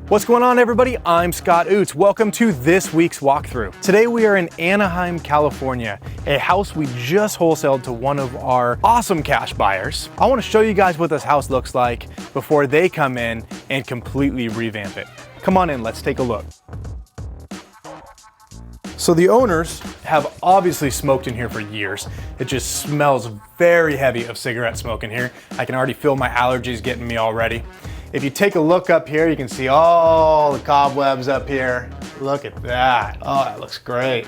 What's going on, everybody? I'm Scott Oots. Welcome to this week's walkthrough. Today we are in Anaheim, California, a house we just wholesaled to one of our awesome cash buyers. I want to show you guys what this house looks like before they come in and completely revamp it. Come on in, let's take a look. So the owners have obviously smoked in here for years. It just smells very heavy of cigarette smoke in here. I can already feel my allergies getting me already. If you take a look up here, you can see all the cobwebs up here. Look at that. Oh, that looks great.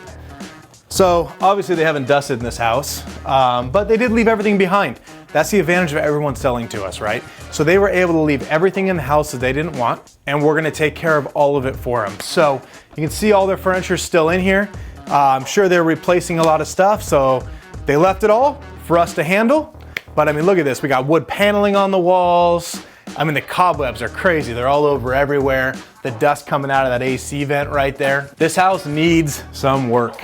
So obviously they haven't dusted in this house, but they did leave everything behind. That's the advantage of everyone selling to us, right? So they were able to leave everything in the house that they didn't want, and we're gonna take care of all of it for them. So you can see all their furniture still in here. I'm sure they're replacing a lot of stuff, so they left it all for us to handle. But I mean, look at this. We got wood paneling on the walls. I mean, the cobwebs are crazy. They're all over everywhere. The dust coming out of that AC vent right there. This house needs some work.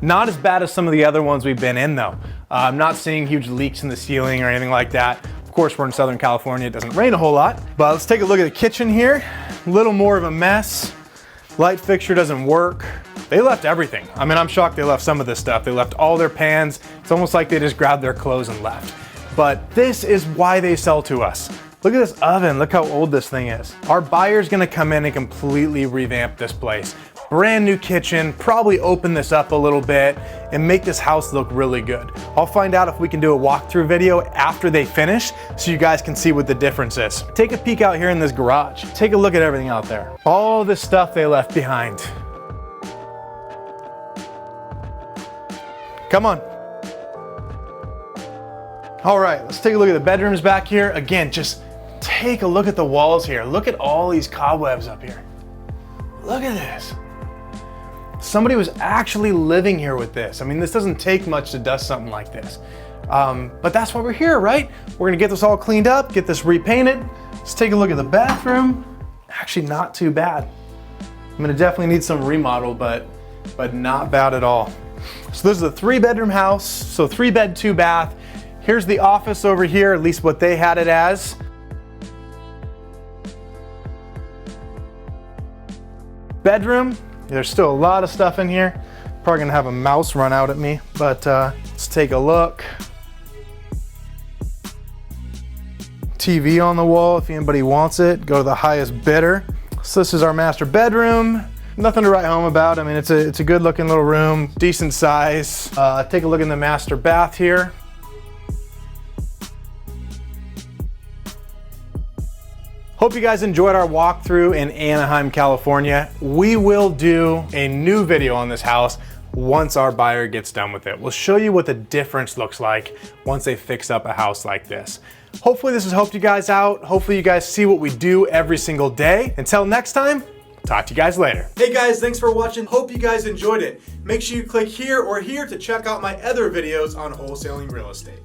Not as bad as some of the other ones we've been in though. I'm not seeing huge leaks in the ceiling or anything like that. Of course, we're in Southern California. It doesn't rain a whole lot, but let's take a look at the kitchen here. A little more of a mess. Light fixture doesn't work. They left everything. I mean, I'm shocked they left some of this stuff. They left all their pans. It's almost like they just grabbed their clothes and left. But this is why they sell to us. Look at this oven, look how old this thing is. Our buyer's gonna come in and completely revamp this place. Brand new kitchen, probably open this up a little bit and make this house look really good. I'll find out if we can do a walkthrough video after they finish so you guys can see what the difference is. Take a peek out here in this garage. Take a look at everything out there. All this stuff they left behind. Come on. All right, let's take a look at the bedrooms back here. Again, just take a look at the walls here. Look at all these cobwebs up here. Look at this. Somebody was actually living here with this. I mean, this doesn't take much to dust something like this. But that's why we're here, right? We're gonna get this all cleaned up, get this repainted. Let's take a look at the bathroom. Actually, not too bad. I'm gonna definitely need some remodel, but not bad at all. So this is a 3-bedroom house, so 3 bed, 2 bath. Here's the office over here, at least what they had it as. Bedroom, there's still a lot of stuff in here. Probably gonna have a mouse run out at me, but let's take a look. TV on the wall, if anybody wants it, go to the highest bidder. So this is our master bedroom. Nothing to write home about. I mean, it's a good looking little room, decent size. Take a look in the master bath here. Hope you guys enjoyed our walkthrough in Anaheim, California. We will do a new video on this house once our buyer gets done with it. We'll show you what the difference looks like once they fix up a house like this. Hopefully this has helped you guys out. Hopefully you guys see what we do every single day. Until next time, talk to you guys later. Hey guys, thanks for watching. Hope you guys enjoyed it. Make sure you click here or here to check out my other videos on wholesaling real estate.